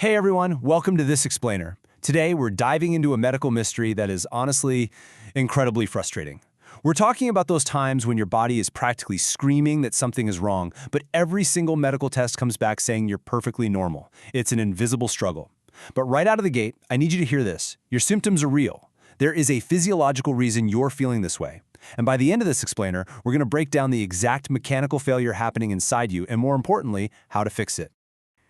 Hey everyone, welcome to This Explainer. Today we're diving into a medical mystery that is honestly incredibly frustrating. We're talking about those times when your body is practically screaming that something is wrong, but every single medical test comes back saying you're perfectly normal. It's an invisible struggle. But right out of the gate, I need you to hear this. Your symptoms are real. There is a physiological reason you're feeling this way. And by the end of this explainer, we're going to break down the exact mechanical failure happening inside you and more importantly, how to fix it.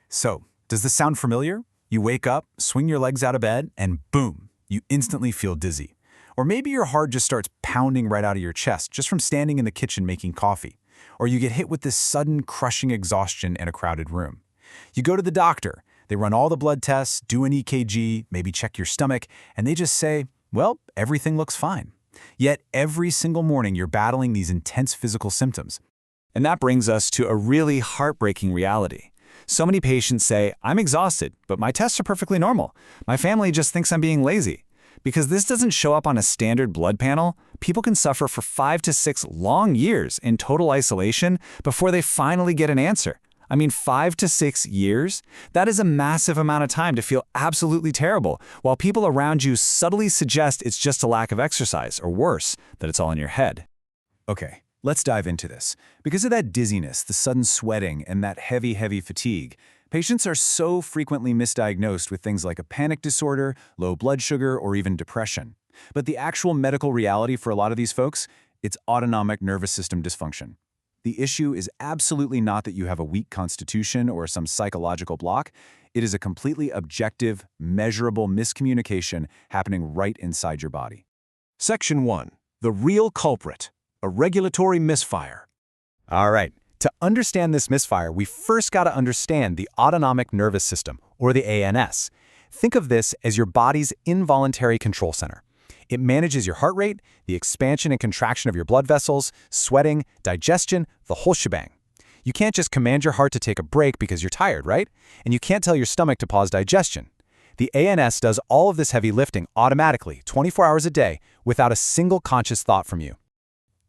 So, does this sound familiar? You wake up, swing your legs out of bed, and boom, you instantly feel dizzy. Or maybe your heart just starts pounding right out of your chest just from standing in the kitchen making coffee. Or you get hit with this sudden crushing exhaustion in a crowded room. You go to the doctor, they run all the blood tests, do an EKG, maybe check your stomach, and they just say, well, everything looks fine. Yet every single morning you're battling these intense physical symptoms. And that brings us to a really heartbreaking reality. So many patients say, I'm exhausted, but my tests are perfectly normal. My family just thinks I'm being lazy. Because this doesn't show up on a standard blood panel, people can suffer for 5 to 6 long years in total isolation before they finally get an answer. I mean, 5 to 6 years? That is a massive amount of time to feel absolutely terrible, while people around you subtly suggest it's just a lack of exercise, or worse, that it's all in your head. Okay, let's dive into this. Because of that dizziness, the sudden sweating, and that heavy fatigue, patients are so frequently misdiagnosed with things like a panic disorder, low blood sugar, or even depression. But the actual medical reality for a lot of these folks, it's autonomic nervous system dysfunction. The issue is absolutely not that you have a weak constitution or some psychological block. It is a completely objective, measurable miscommunication happening right inside your body. Section 1. The real culprit. A regulatory misfire. All right, to understand this misfire, we first got to understand the autonomic nervous system, or the ANS. Think of this as your body's involuntary control center. It manages your heart rate, the expansion and contraction of your blood vessels, sweating, digestion, the whole shebang. You can't just command your heart to take a break because you're tired, right? And you can't tell your stomach to pause digestion. The ANS does all of this heavy lifting automatically, 24 hours a day, without a single conscious thought from you.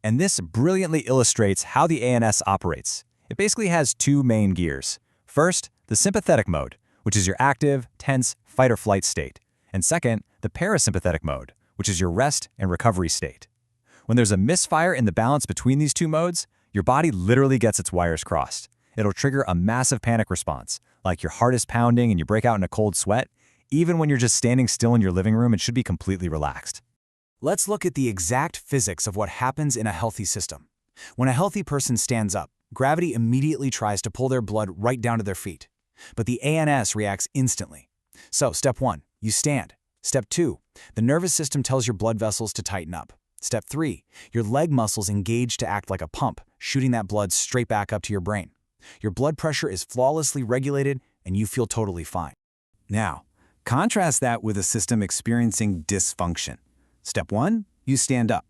And this brilliantly illustrates how the ANS operates. It basically has 2 main gears. First, the sympathetic mode, which is your active, tense, fight or flight state. And second, the parasympathetic mode, which is your rest and recovery state. When there's a misfire in the balance between these 2 modes, your body literally gets its wires crossed. It'll trigger a massive panic response, like your heart is pounding and you break out in a cold sweat. Even when you're just standing still in your living room, it should be completely relaxed. Let's look at the exact physics of what happens in a healthy system. When a healthy person stands up, gravity immediately tries to pull their blood right down to their feet. But the ANS reacts instantly. So, step 1, you stand. Step 2, the nervous system tells your blood vessels to tighten up. Step 3, your leg muscles engage to act like a pump, shooting that blood straight back up to your brain. Your blood pressure is flawlessly regulated, and you feel totally fine. Now, contrast that with a system experiencing dysfunction. Step 1, you stand up.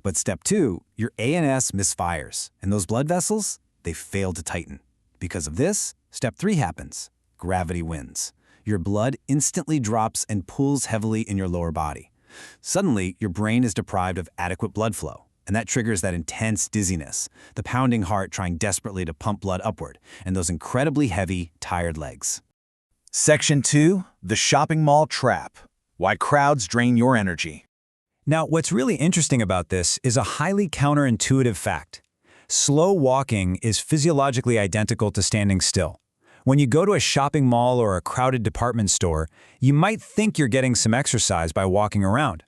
But step 2, your ANS misfires, and those blood vessels, they fail to tighten. Because of this, step 3 happens. Gravity wins. Your blood instantly drops and pulls heavily in your lower body. Suddenly, your brain is deprived of adequate blood flow, and that triggers that intense dizziness, the pounding heart trying desperately to pump blood upward, and those incredibly heavy, tired legs. Section 2. The shopping mall trap. Why crowds drain your energy. Now, what's really interesting about this is a highly counterintuitive fact. Slow walking is physiologically identical to standing still. When you go to a shopping mall or a crowded department store, you might think you're getting some exercise by walking around.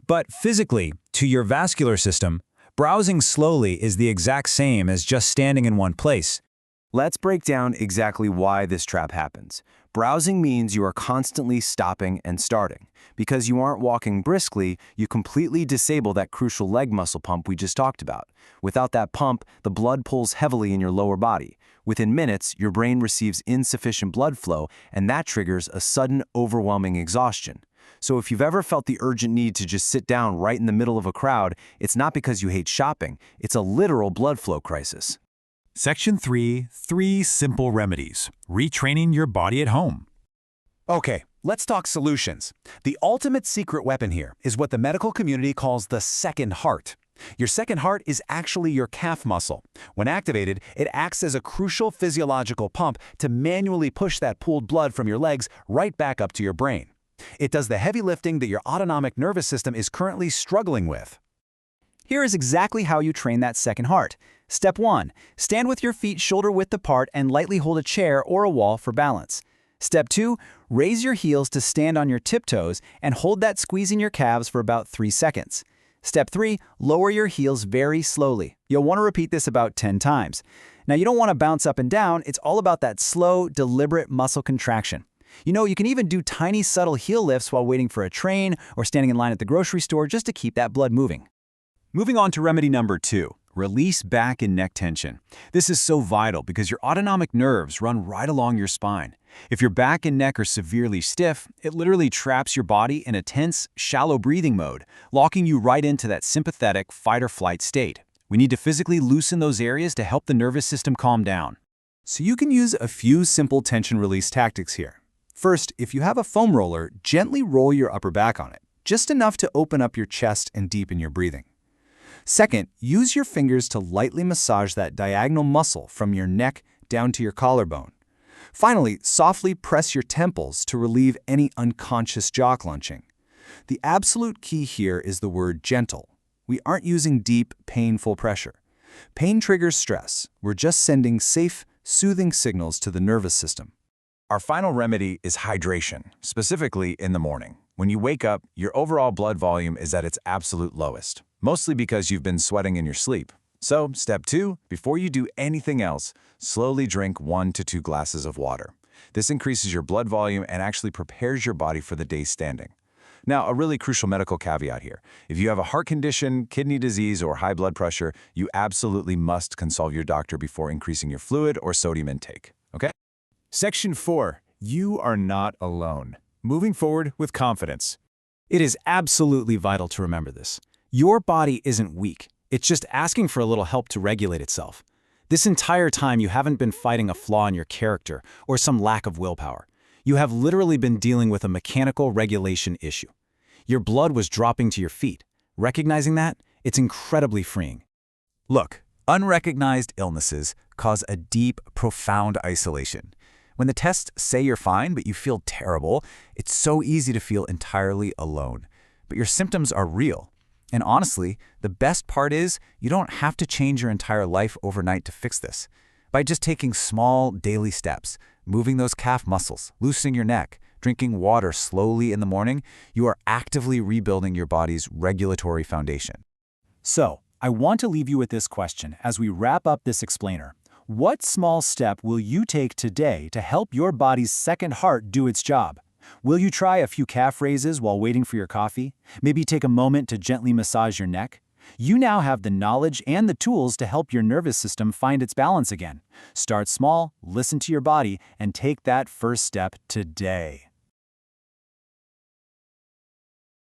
But physically, to your vascular system, browsing slowly is the exact same as just standing in one place. Let's break down exactly why this trap happens. Browsing means you are constantly stopping and starting. Because you aren't walking briskly, you completely disable that crucial leg muscle pump we just talked about. Without that pump, the blood pulls heavily in your lower body. Within minutes, your brain receives insufficient blood flow, and that triggers a sudden, overwhelming exhaustion. So if you've ever felt the urgent need to just sit down right in the middle of a crowd, it's not because you hate shopping, it's a literal blood flow crisis. Section 3. 3 simple remedies. Retraining your body at home. Okay, let's talk solutions. The ultimate secret weapon here is what the medical community calls the second heart. Your second heart is actually your calf muscle. When activated, it acts as a crucial physiological pump to manually push that pooled blood from your legs right back up to your brain. It does the heavy lifting that your autonomic nervous system is currently struggling with. Here is exactly how you train that second heart. Step 1. Stand with your feet shoulder-width apart and lightly hold a chair or a wall for balance. Step 2. Raise your heels to stand on your tiptoes and hold that squeezing your calves for about 3 seconds. Step 3. Lower your heels very slowly. You'll want to repeat this about 10 times. Now, you don't want to bounce up and down. It's all about that slow, deliberate muscle contraction. You can even do tiny, subtle heel lifts while waiting for a train or standing in line at the grocery store just to keep that blood moving. Moving on to remedy number 2, release back and neck tension. This is so vital because your autonomic nerves run right along your spine. If your back and neck are severely stiff, it literally traps your body in a tense, shallow breathing mode, locking you right into that sympathetic fight-or-flight state. We need to physically loosen those areas to help the nervous system calm down. So you can use a few simple tension release tactics here. First, if you have a foam roller, gently roll your upper back on it, just enough to open up your chest and deepen your breathing. Second, use your fingers to lightly massage that diagonal muscle from your neck down to your collarbone. Finally, softly press your temples to relieve any unconscious jaw clenching. The absolute key here is the word gentle. We aren't using deep, painful pressure. Pain triggers stress. We're just sending safe, soothing signals to the nervous system. Our final remedy is hydration, specifically in the morning. When you wake up, your overall blood volume is at its absolute lowest, mostly because you've been sweating in your sleep. So, step 2, before you do anything else, slowly drink 1 to 2 glasses of water. This increases your blood volume and actually prepares your body for the day's standing. Now, a really crucial medical caveat here. If you have a heart condition, kidney disease, or high blood pressure, you absolutely must consult your doctor before increasing your fluid or sodium intake, okay? Section 4. You are not alone. Moving forward with confidence. It is absolutely vital to remember this. Your body isn't weak. It's just asking for a little help to regulate itself. This entire time, you haven't been fighting a flaw in your character or some lack of willpower. You have literally been dealing with a mechanical regulation issue. Your blood was dropping to your feet. Recognizing that, it's incredibly freeing. Look, unrecognized illnesses cause a deep, profound isolation. When the tests say you're fine, but you feel terrible, it's so easy to feel entirely alone. But your symptoms are real. And honestly, the best part is you don't have to change your entire life overnight to fix this. By just taking small, daily steps, moving those calf muscles, loosening your neck, drinking water slowly in the morning, you are actively rebuilding your body's regulatory foundation. So, I want to leave you with this question as we wrap up this explainer. What small step will you take today to help your body's second heart do its job? Will you try a few calf raises while waiting for your coffee? Maybe take a moment to gently massage your neck? You now have the knowledge and the tools to help your nervous system find its balance again. Start small, listen to your body, and take that first step today.